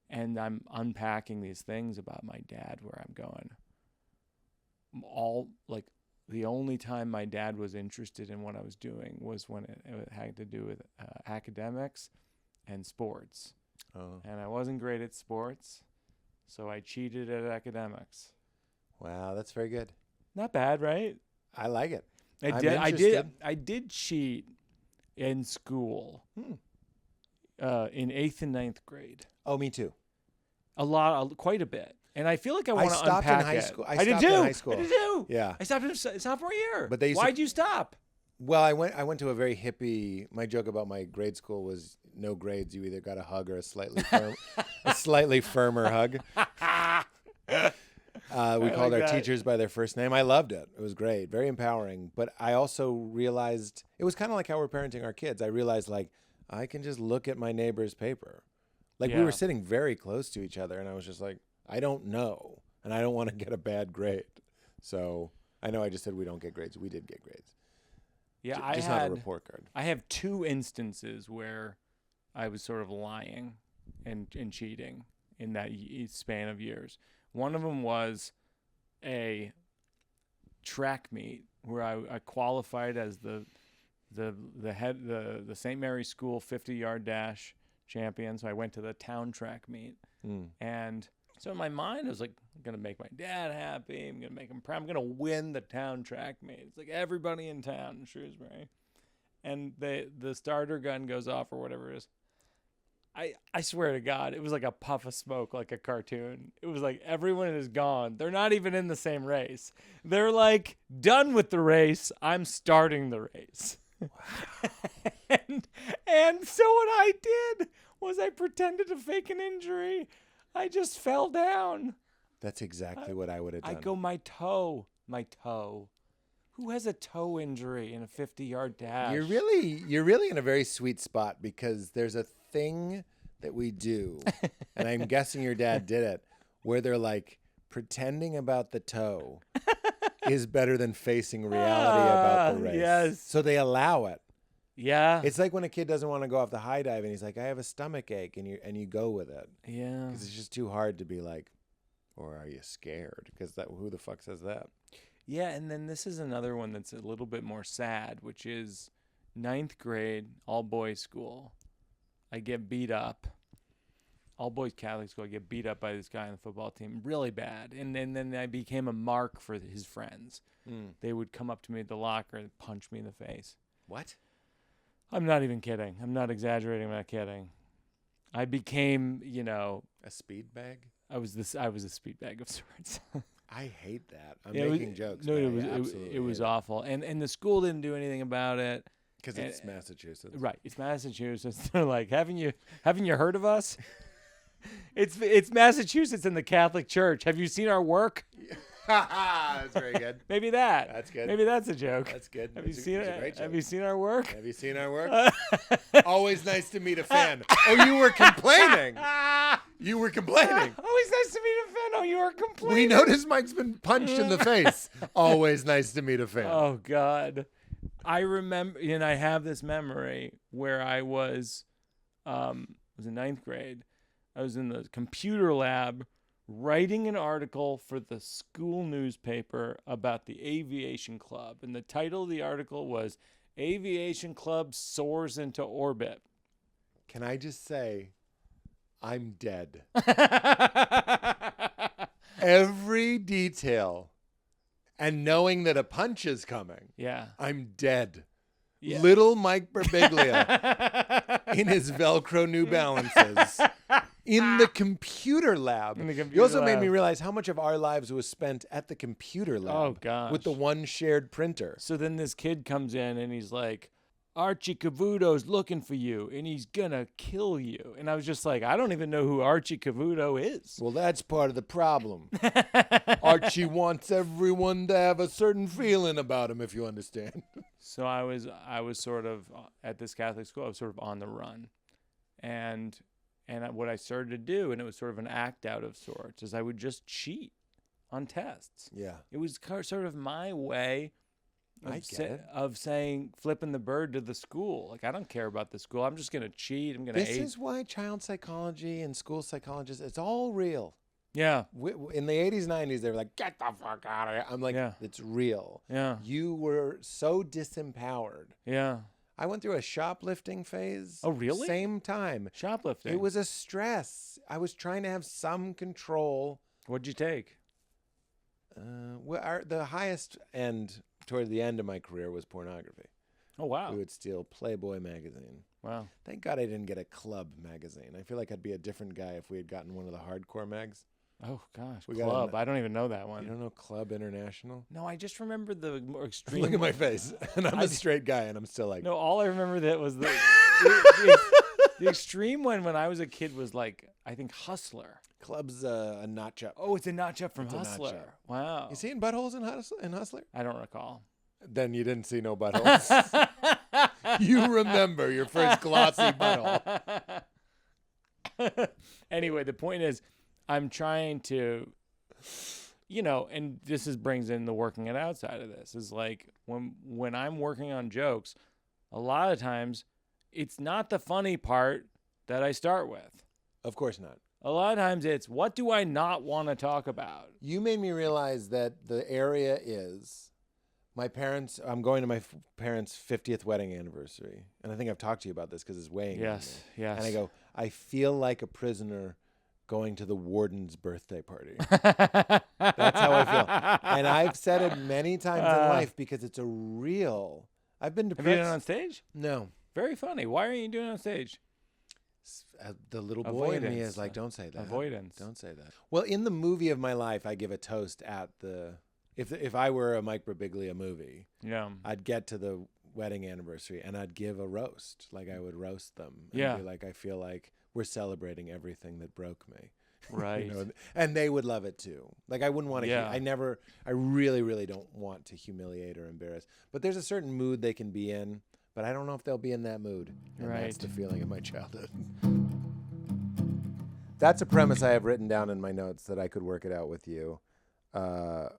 Speaker 2: And I'm unpacking these things about my dad where I'm going, the only time my dad was interested in what I was doing was when it had to do with academics and sports. Oh. And I wasn't great at sports, so I cheated at academics.
Speaker 1: Wow, that's very good.
Speaker 2: Not bad, right?
Speaker 1: I like it.
Speaker 2: I did cheat in school in 8th and 9th grade.
Speaker 1: Oh, me too.
Speaker 2: Quite a bit. And I feel like I want to unpack
Speaker 1: in high school.
Speaker 2: I did too.
Speaker 1: In high school.
Speaker 2: I did too.
Speaker 1: Yeah.
Speaker 2: I stopped in sophomore year.
Speaker 1: But
Speaker 2: why'd you stop?
Speaker 1: Well, I went to a very hippie. My joke about my grade school was no grades. You either got a hug or a slightly firmer hug. We called our teachers by their first name. I loved it. It was great, very empowering. But I also realized it was kind of like how we're parenting our kids. I realized I can just look at my neighbor's paper. We were sitting very close to each other, and I was just like, I don't know, and I don't want to get a bad grade. So I know I just said we don't get grades. We did get grades.
Speaker 2: Yeah, not a report card. I have 2 instances where I was sort of lying and cheating in that span of years. One of them was a track meet where I qualified as the St. Mary's School 50-yard dash champion. So I went to the town track meet. And so in my mind, I was like, I'm going to make my dad happy. I'm going to make him proud. I'm going to win the town track meet. It's like everybody in town in Shrewsbury. And the starter gun goes off or whatever it is. I swear to God, it was like a puff of smoke, like a cartoon. It was like everyone is gone. They're not even in the same race. They're like done with the race. I'm starting the race. Wow. and so what I did was I pretended to fake an injury. I just fell down.
Speaker 1: That's exactly what I would have done.
Speaker 2: I go, my toe. Who has a toe injury in a 50-yard dash?
Speaker 1: You're really in a very sweet spot because there's a thing that we do, and I'm guessing your dad did it, where they're like pretending about the toe is better than facing reality about the race.
Speaker 2: Yes.
Speaker 1: So they allow it.
Speaker 2: Yeah.
Speaker 1: It's like when a kid doesn't want to go off the high dive and he's like, I have a stomach ache, and you go with it.
Speaker 2: Yeah.
Speaker 1: Because it's just too hard to be like, or are you scared? Because who the fuck says that?
Speaker 2: Yeah, and then this is another one that's a little bit more sad, which is 9th grade, all-boys school. I get beat up. All-boys Catholic school. I get beat up by this guy on the football team really bad. And then I became a mark for his friends. They would come up to me at the locker and punch me in the face.
Speaker 1: What?
Speaker 2: I'm not even kidding. I'm not exaggerating. I'm not kidding. I became,
Speaker 1: a speed bag?
Speaker 2: I was a speed bag of sorts.
Speaker 1: I hate that. I'm making jokes.
Speaker 2: No, it was awful. And the school didn't do anything about it.
Speaker 1: Because it's Massachusetts.
Speaker 2: Right. It's Massachusetts. They're like, haven't you heard of us? It's Massachusetts and the Catholic Church. Have you seen our work?
Speaker 1: That's very good.
Speaker 2: Maybe that.
Speaker 1: That's good.
Speaker 2: Maybe that's a joke.
Speaker 1: That's good.
Speaker 2: Have you seen it? Have you seen our work?
Speaker 1: Have you seen our work? Always nice to meet a fan. Oh, you were complaining. You were complaining.
Speaker 2: Always nice to meet a fan. Oh, you were complaining.
Speaker 1: We noticed Mike's been punched in the face. Always nice to meet a fan.
Speaker 2: Oh, God. I remember, and I have this memory where I was in 9th grade. I was in the computer lab writing an article for the school newspaper about the aviation club. And the title of the article was Aviation Club Soars into Orbit.
Speaker 1: Can I just say, I'm dead. Every detail. And knowing that a punch is coming.
Speaker 2: Yeah.
Speaker 1: I'm dead.
Speaker 2: Yeah.
Speaker 1: Little Mike Birbiglia in his Velcro New Balances. In the computer lab. You also made me realize how much of our lives was spent at the computer lab.
Speaker 2: Oh, gosh.
Speaker 1: With the one shared printer.
Speaker 2: So then this kid comes in and he's like, Archie Cavuto's looking for you and he's gonna kill you. And I was just like, I don't even know who Archie Cavuto is.
Speaker 1: Well, that's part of the problem. Archie wants everyone to have a certain feeling about him, if you understand.
Speaker 2: So I was sort of at this Catholic school. I was sort of on the run, and what I started to do, and it was sort of an act out of sorts, is I would just cheat on tests.
Speaker 1: Yeah,
Speaker 2: it was sort of my way of saying, flipping the bird to the school. Like, I don't care about the school. I'm just going to cheat. I'm going to
Speaker 1: This is why child psychology and school psychologists, it's all real.
Speaker 2: Yeah.
Speaker 1: In the 80s, 90s, they were like, get the fuck out of here. I'm like, it's real.
Speaker 2: Yeah.
Speaker 1: You were so disempowered.
Speaker 2: Yeah.
Speaker 1: I went through a shoplifting phase.
Speaker 2: Oh, really?
Speaker 1: Same time.
Speaker 2: Shoplifting.
Speaker 1: It was a stress. I was trying to have some control.
Speaker 2: What'd you take?
Speaker 1: The highest end toward the end of my career was pornography.
Speaker 2: Oh, wow.
Speaker 1: We would steal Playboy magazine.
Speaker 2: Wow.
Speaker 1: Thank God I didn't get a club magazine. I feel like I'd be a different guy if we had gotten one of the hardcore mags.
Speaker 2: Oh, gosh. Club. I don't even know that one.
Speaker 1: You don't know Club International?
Speaker 2: No, I just remember the more extreme.
Speaker 1: Look at my face. And I'm a straight guy, and I'm still like...
Speaker 2: No, all I remember that was the extreme one when I was a kid was like, I think Hustler.
Speaker 1: Club's a notch up.
Speaker 2: Oh, it's a notch up from Hustler. Wow.
Speaker 1: You seen buttholes in Hustler?
Speaker 2: I don't recall.
Speaker 1: Then you didn't see no buttholes. You remember your first glossy butthole.
Speaker 2: Anyway, the point is, I'm trying to, and this brings in the working it out side of this, is like when I'm working on jokes, a lot of times it's not the funny part that I start with.
Speaker 1: Of course not.
Speaker 2: A lot of times it's, what do I not want to talk about?
Speaker 1: You made me realize that the area is I'm going to my parents' 50th wedding anniversary. And I think I've talked to you about this because it's weighing on me.
Speaker 2: Yes.
Speaker 1: And I go, I feel like a prisoner going to the warden's birthday party. That's how I feel. And I've said it many times in life because it's a real... I've been depressed.
Speaker 2: Have you done it on stage?
Speaker 1: No.
Speaker 2: Very funny. Why aren't you doing it on stage?
Speaker 1: The little boy in me is like, don't say that.
Speaker 2: Avoidance.
Speaker 1: Don't say that. Well, in the movie of my life, I give a toast at the... If I were a Mike Birbiglia movie, I'd get to the wedding anniversary and I'd give a roast. Like I would roast them. And be like, I feel like we're celebrating everything that broke me.
Speaker 2: Right.
Speaker 1: And they would love it too. Like I wouldn't want to, I really, really don't want to humiliate or embarrass. But there's a certain mood they can be in, but I don't know if they'll be in that mood. And that's the feeling of my childhood. That's a premise I have written down in my notes that I could work it out with you.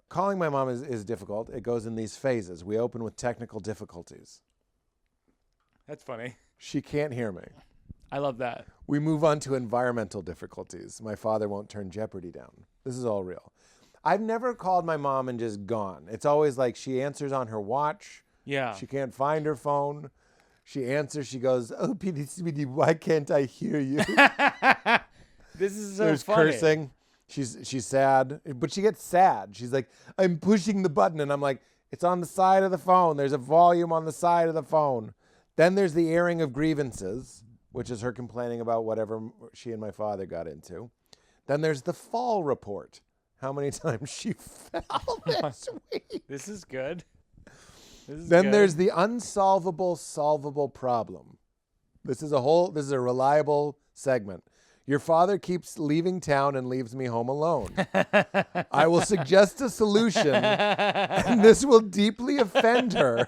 Speaker 1: Calling my mom is difficult. It goes in these phases. We open with technical difficulties.
Speaker 2: That's funny.
Speaker 1: She can't hear me.
Speaker 2: I love that.
Speaker 1: We move on to environmental difficulties. My father won't turn Jeopardy down. This is all real. I've never called my mom and just gone. It's always like she answers on her watch.
Speaker 2: Yeah.
Speaker 1: She can't find her phone. She answers. She goes, "Oh, Petey, sweetie, why can't I hear you?"
Speaker 2: This is so
Speaker 1: There's
Speaker 2: funny.
Speaker 1: cursing. She's sad, but she gets sad. She's like, "I'm pushing the button," and I'm like, "It's on the side of the phone. There's a volume on the side of the phone." Then there's the airing of grievances, which is her complaining about whatever she and my father got into. Then there's the fall report. How many times she fell this week.
Speaker 2: This is good.
Speaker 1: Then there's the unsolvable, solvable problem. This is a reliable segment. Your father keeps leaving town and leaves me home alone. I will suggest a solution, and this will deeply offend her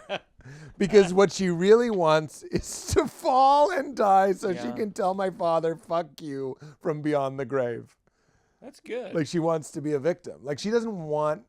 Speaker 1: because what she really wants is to fall and die so she can tell my father, "Fuck you," from beyond the grave.
Speaker 2: That's good.
Speaker 1: Like she wants to be a victim. Like she doesn't want...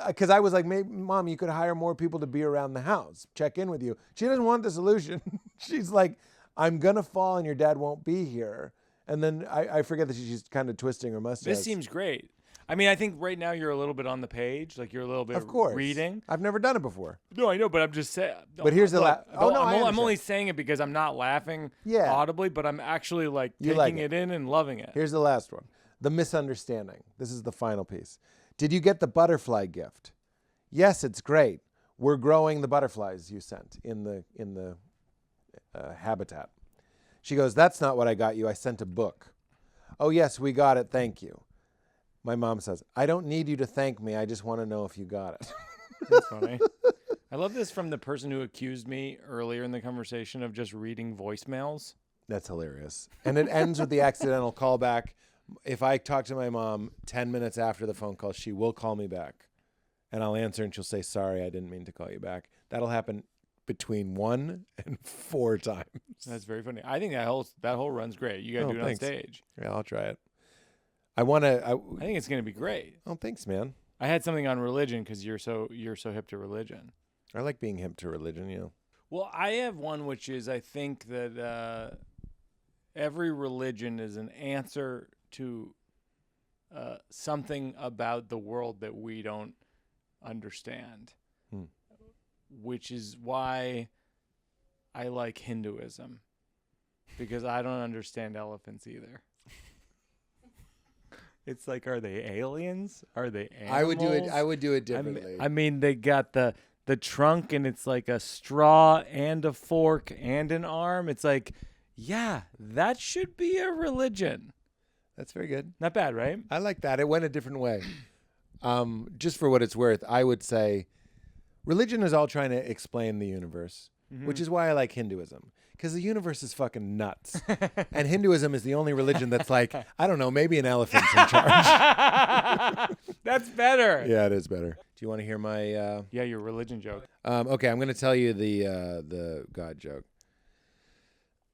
Speaker 1: Because I was like, "Maybe, Mom, you could hire more people to be around the house, check in with you." She doesn't want the solution. She's like, "I'm going to fall and your dad won't be here." And then I forget that she's kind of twisting her mustache.
Speaker 2: This seems great. I mean, I think right now you're a little bit on the page. Like you're a little bit
Speaker 1: of course.
Speaker 2: reading.
Speaker 1: I've never done it before.
Speaker 2: No, I know, but I'm just saying.
Speaker 1: But here's the
Speaker 2: I'm only saying it because I'm not laughing audibly, but I'm actually like taking it in and loving it.
Speaker 1: Here's the last one. The misunderstanding. This is the final piece. Did you get the butterfly gift? Yes, it's great. We're growing the butterflies you sent in the habitat. She goes, "That's not what I got you. I sent a book." "Oh, yes, we got it. Thank you." My mom says, "I don't need you to thank me. I just want to know if you got it."
Speaker 2: That's funny. I love this from the person who accused me earlier in the conversation of just reading voicemails.
Speaker 1: That's hilarious. And it ends with the accidental callback. If I talk to my mom 10 minutes after the phone call, she will call me back. And I'll answer and she'll say, "Sorry, I didn't mean to call you back." That'll happen between 1 and 4 times.
Speaker 2: That's very funny. I think that whole run's great. You got to do it on stage.
Speaker 1: Yeah, I'll try it. I
Speaker 2: think it's going to be great.
Speaker 1: Oh, thanks, man.
Speaker 2: I had something on religion because you're so hip to religion.
Speaker 1: I like being hip to religion, yeah.
Speaker 2: Well, I have one which is I think that every religion is an answer to something about the world that we don't understand. Which is why I like Hinduism, because I don't understand elephants either. It's like, are they aliens? Are they animals?
Speaker 1: I would do it differently.
Speaker 2: I mean, they got the trunk, and it's like a straw and a fork and an arm. It's like, yeah, that should be a religion.
Speaker 1: That's very good.
Speaker 2: Not bad, right?
Speaker 1: I like that. It went a different way. Just for what it's worth, I would say religion is all trying to explain the universe, which is why I like Hinduism. Because the universe is fucking nuts. And Hinduism is the only religion that's like, I don't know, maybe an elephant's in charge.
Speaker 2: That's better.
Speaker 1: Yeah, it is better. Do you want to hear my...
Speaker 2: your religion joke.
Speaker 1: Okay, I'm going to tell you the God joke.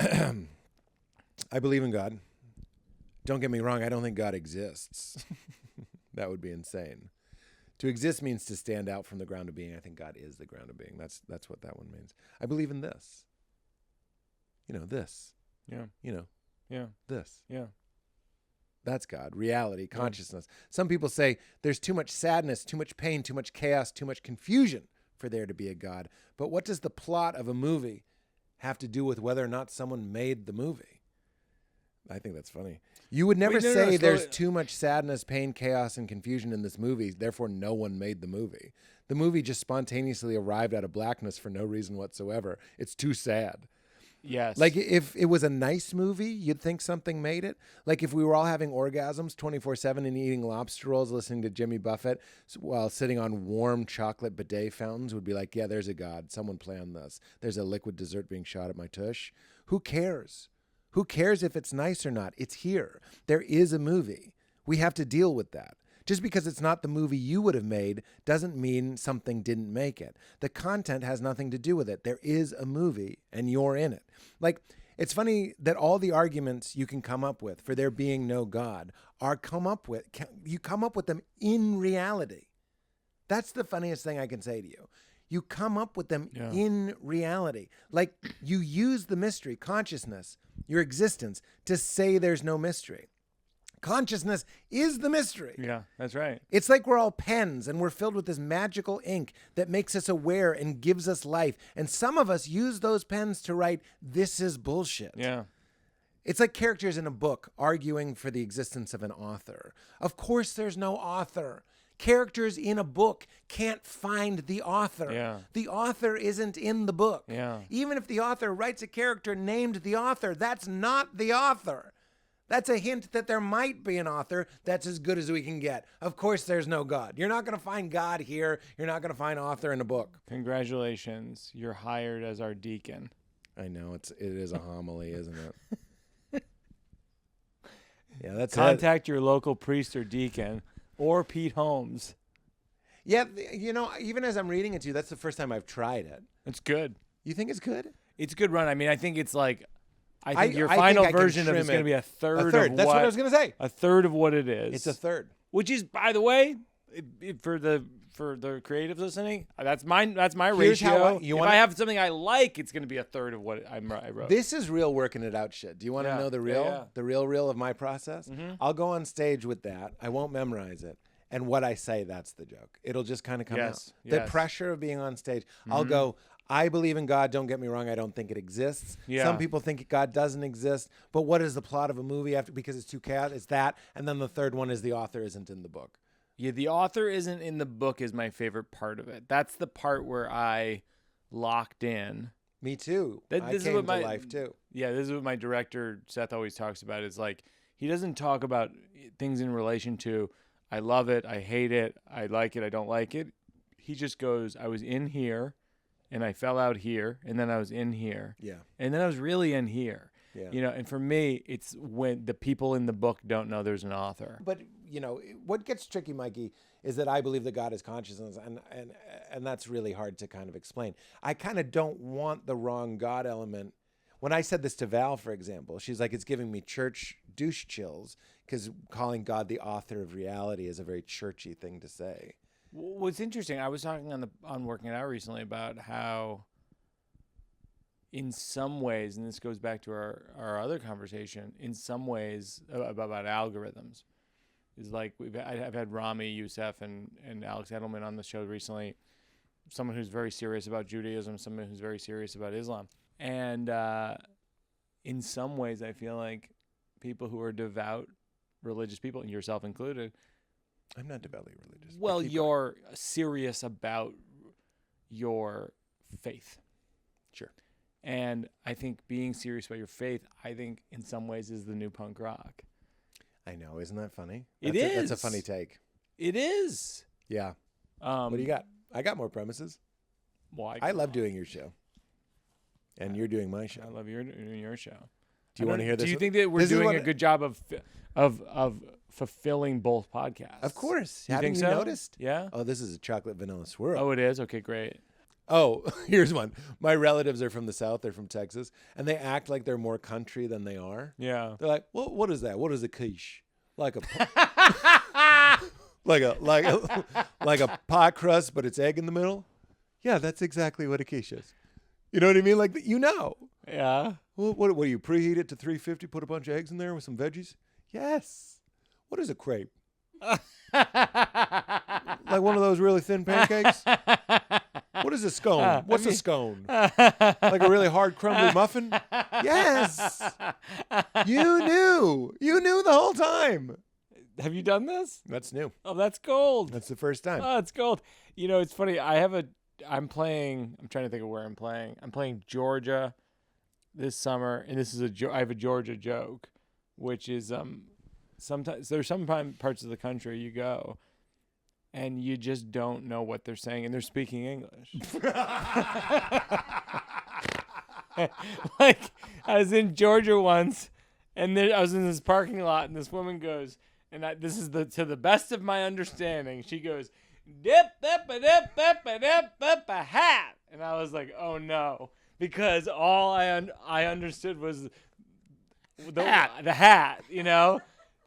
Speaker 1: I believe in God. Don't get me wrong, I don't think God exists. That would be insane. To exist means to stand out from the ground of being. I think God is the ground of being. That's what that one means. I believe in this. This.
Speaker 2: Yeah.
Speaker 1: This.
Speaker 2: Yeah.
Speaker 1: That's God. Reality, consciousness. Some people say there's too much sadness, too much pain, too much chaos, too much confusion for there to be a God. But what does the plot of a movie have to do with whether or not someone made the movie? I think that's funny. You would never say there's too much sadness, pain, chaos, and confusion in this movie, therefore no one made the movie. The movie just spontaneously arrived out of blackness for no reason whatsoever. It's too sad.
Speaker 2: Yes.
Speaker 1: Like if it was a nice movie, you'd think something made it. Like if we were all having orgasms 24/7 and eating lobster rolls, listening to Jimmy Buffett while sitting on warm chocolate bidet fountains, would be like, yeah, there's a God. Someone planned this. There's a liquid dessert being shot at my tush. Who cares? Who cares if it's nice or not? It's here. There is a movie. We have to deal with that. Just because it's not the movie you would have made doesn't mean something didn't make it. The content has nothing to do with it. There is a movie and you're in it. Like, it's funny that all the arguments you can come up with for there being no God you come up with them in reality. That's the funniest thing I can say to you. You come up with them in reality. Like, you use the mystery, consciousness, your existence, to say there's no mystery. Consciousness is the mystery.
Speaker 2: Yeah, that's right.
Speaker 1: It's like we're all pens and we're filled with this magical ink that makes us aware and gives us life. And some of us use those pens to write, "This is bullshit."
Speaker 2: Yeah.
Speaker 1: It's like characters in a book arguing for the existence of an author. Of course there's no author. Characters in a book can't find the author.
Speaker 2: Yeah.
Speaker 1: The author isn't in the book.
Speaker 2: Yeah.
Speaker 1: Even if the author writes a character named the author, that's not the author. That's a hint that there might be an author. That's as good as we can get. Of course there's no God. You're not going to find God here. You're not going to find author in a book.
Speaker 2: Congratulations. You're hired as our deacon.
Speaker 1: I know. It is a homily, isn't it? Yeah, that's
Speaker 2: Contact your local priest or deacon or Pete Holmes.
Speaker 1: Yeah, even as I'm reading it to you, that's the first time I've tried it.
Speaker 2: It's good.
Speaker 1: You think it's good?
Speaker 2: It's a good run. I mean, I think it's like... I think your final version of it is going to be a third.
Speaker 1: That's what I was going to say.
Speaker 2: A third of what it is.
Speaker 1: It's a third.
Speaker 2: Which is, by the way, for the creatives listening, that's my ratio. If I have something I like, it's going to be a third of what I wrote.
Speaker 1: This is real working it out shit. Do you want to know the real?
Speaker 2: Yeah.
Speaker 1: The real of my process?
Speaker 2: Mm-hmm.
Speaker 1: I'll go on stage with that. I won't memorize it. And what I say, that's the joke. It'll just kind of come out. The pressure of being on stage. Mm-hmm. I'll go, I believe in God. Don't get me wrong. I don't think it exists. Yeah. Some people think God doesn't exist. But what is the plot of a movie after? Because it's too chaotic. It's that. And then the third one is the author isn't in the book.
Speaker 2: Yeah, the author isn't in the book is my favorite part of it. That's the part where I locked in.
Speaker 1: Me too. I came to life too.
Speaker 2: Yeah, this is what my director, Seth, always talks about. Is like, he doesn't talk about things in relation to, I love it, I hate it, I like it, I don't like it. He just goes, I was in here, and I fell out here, and then I was in here.
Speaker 1: Yeah.
Speaker 2: And then I was really in here.
Speaker 1: Yeah.
Speaker 2: And for me, it's when the people in the book don't know there's an author.
Speaker 1: But, what gets tricky, Mikey, is that I believe that God is consciousness, and that's really hard to kind of explain. I kind of don't want the wrong God element. When I said this to Val, for example, she's like, it's giving me church douche chills because calling God the author of reality is a very churchy thing to say.
Speaker 2: What's interesting, I was talking on Working It Out recently about how in some ways, and this goes back to our other conversation, in some ways about algorithms, is like I've had Rami Youssef and Alex Edelman on the show recently, someone who's very serious about Judaism, someone who's very serious about Islam. And in some ways, I feel like people who are devout religious people, and yourself included.
Speaker 1: I'm not devoutly religious.
Speaker 2: Well, you're serious about your faith.
Speaker 1: Sure.
Speaker 2: And I think being serious about your faith, I think in some ways is the new punk rock.
Speaker 1: I know. Isn't that funny?
Speaker 2: That's
Speaker 1: a funny take.
Speaker 2: It is.
Speaker 1: Yeah. What do you got? I got more premises.
Speaker 2: Well,
Speaker 1: I love doing your show. And you're doing my show.
Speaker 2: I love doing your show.
Speaker 1: Do you want to hear this?
Speaker 2: Do you think that we're doing a good job of fulfilling both podcasts?
Speaker 1: Of course.
Speaker 2: Haven't you
Speaker 1: noticed?
Speaker 2: Yeah.
Speaker 1: Oh, this is a chocolate vanilla swirl.
Speaker 2: Oh, it is? Okay, great.
Speaker 1: Oh, here's one. My relatives are from the South. They're from Texas. And they act like they're more country than they are.
Speaker 2: Yeah.
Speaker 1: They're like, what is that? What is a quiche? Like a like a pie crust, but it's egg in the middle? Yeah, that's exactly what a quiche is. You know what I mean? Like,
Speaker 2: Yeah.
Speaker 1: Well, what do you preheat it to 350, put a bunch of eggs in there with some veggies? Yes. What is a crepe? Like one of those really thin pancakes? What is a scone? What's a scone? Like a really hard crumbly muffin? Yes. You knew the whole time.
Speaker 2: Have you done this?
Speaker 1: That's new.
Speaker 2: Oh, that's gold.
Speaker 1: That's the first time.
Speaker 2: Oh, it's gold. It's funny. I'm trying to think of where I'm playing. I'm playing Georgia this summer, and I have a Georgia joke, which is sometimes there's some parts of the country you go and you just don't know what they're saying, and they're speaking English. Like, I was in Georgia once, and I was in this parking lot, and this woman goes, and this is to the best of my understanding, she goes, dip, a hat. And I was like, oh no, because all I understood was the hat,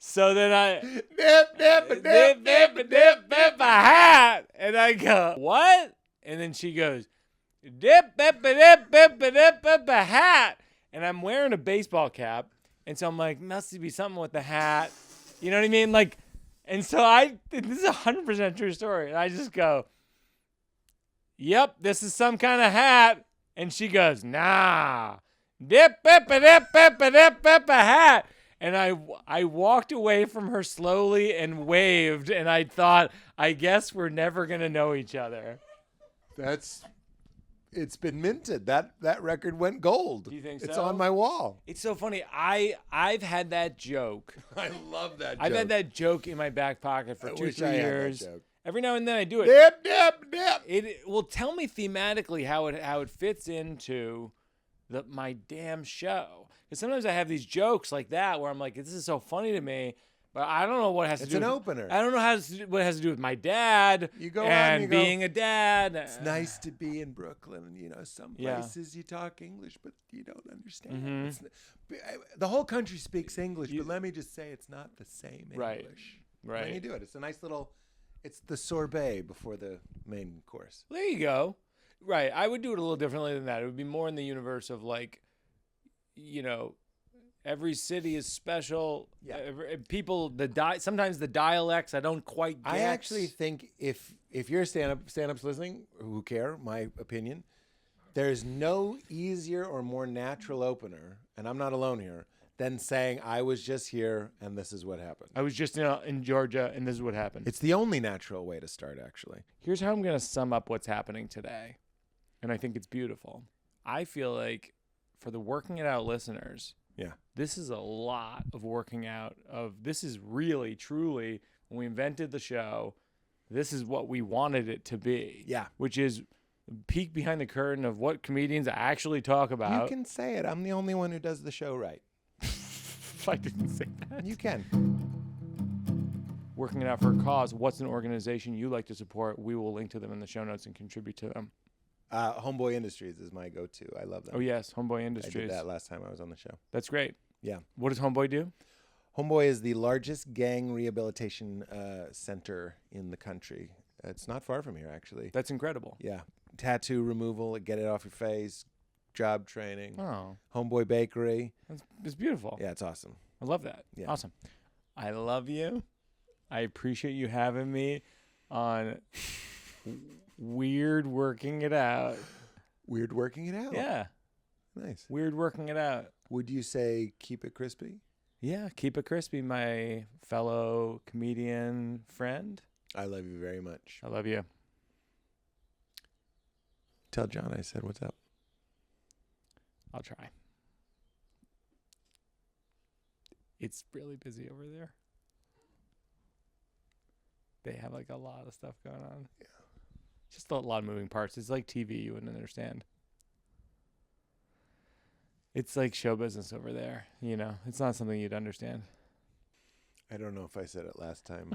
Speaker 2: So then I dip a hat, and I go, what? And then she goes, dip a hat, and I'm wearing a baseball cap, and so I'm like, must be something with the hat, you know what I mean? Like, and so this is 100% true story, and I just go, yep, this is some kind of hat, and she goes, nah, dip a hat. And I walked away from her slowly and waved, and I thought, I guess we're never going to know each other.
Speaker 1: It's been minted. That record went gold.
Speaker 2: Do you think so?
Speaker 1: It's on my wall.
Speaker 2: It's so funny. I've had that joke.
Speaker 1: I love that joke.
Speaker 2: I've had that joke in my back pocket for 2-3 years. Every now and then I do it.
Speaker 1: Dip.
Speaker 2: Well, tell me thematically how it fits into my damn show. Because sometimes I have these jokes like that where I'm like, this is so funny to me, but I don't know what has to do with...
Speaker 1: It's an opener.
Speaker 2: I don't know what it has to do with my dad being a dad.
Speaker 1: It's nice to be in Brooklyn. Some places you talk English, but you don't understand. Mm-hmm. The whole country speaks English, but let me just say it's not the same English.
Speaker 2: Right.
Speaker 1: When you do it, it's a nice little... It's the sorbet before the main course.
Speaker 2: There you go. Right. I would do it a little differently than that. It would be more in the universe of like, every city is special. Yeah. People, sometimes the dialects I don't quite get.
Speaker 1: I actually think if you're stand-ups listening who care, my opinion, there's no easier or more natural opener, and I'm not alone here, than saying I was just here and this is what happened.
Speaker 2: I was just in Georgia and this is what happened.
Speaker 1: It's the only natural way to start, actually.
Speaker 2: Here's how I'm going to sum up what's happening today, and I think it's beautiful. I feel like for the Working It Out listeners, this is a lot of working out this is really, truly, when we invented the show, this is what we wanted it to be.
Speaker 1: Yeah.
Speaker 2: Which is peek behind the curtain of what comedians actually talk about.
Speaker 1: You can say it. I'm the only one who does the show right.
Speaker 2: If I didn't say that.
Speaker 1: You can.
Speaker 2: Working It Out for a cause. What's an organization you like to support? We will link to them in the show notes and contribute to them.
Speaker 1: Homeboy Industries is my go-to. I love that.
Speaker 2: Oh, yes. Homeboy Industries.
Speaker 1: I did that last time I was on the show.
Speaker 2: That's great.
Speaker 1: Yeah.
Speaker 2: What does Homeboy do?
Speaker 1: Homeboy is the largest gang rehabilitation center in the country. It's not far from here, actually.
Speaker 2: That's incredible.
Speaker 1: Yeah. Tattoo removal, get it off your face, job training.
Speaker 2: Oh.
Speaker 1: Homeboy Bakery.
Speaker 2: It's beautiful.
Speaker 1: Yeah, it's awesome.
Speaker 2: I love that.
Speaker 1: Yeah.
Speaker 2: Awesome. I love you. I appreciate you having me on Weird Working It Out.
Speaker 1: Weird Working It Out?
Speaker 2: Yeah.
Speaker 1: Nice.
Speaker 2: Weird Working It Out.
Speaker 1: Would you say keep it crispy?
Speaker 2: Yeah, keep it crispy, my fellow comedian friend.
Speaker 1: I love you very much.
Speaker 2: I love you.
Speaker 1: Tell John I said what's up.
Speaker 2: I'll try. It's really busy over there. They have like a lot of stuff going on.
Speaker 1: Yeah.
Speaker 2: Just a lot of moving parts. It's like TV, you wouldn't understand. It's like show business over there, It's not something you'd understand.
Speaker 1: I don't know if I said it last time,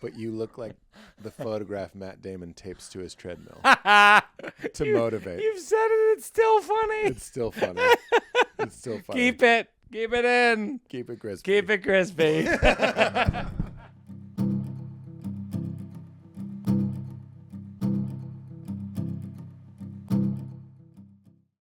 Speaker 1: but you look like the photograph Matt Damon tapes to his treadmill to motivate.
Speaker 2: You've said it. It's still funny.
Speaker 1: It's still funny. It's still funny.
Speaker 2: Keep it in.
Speaker 1: Keep it crispy.
Speaker 2: Keep it crispy.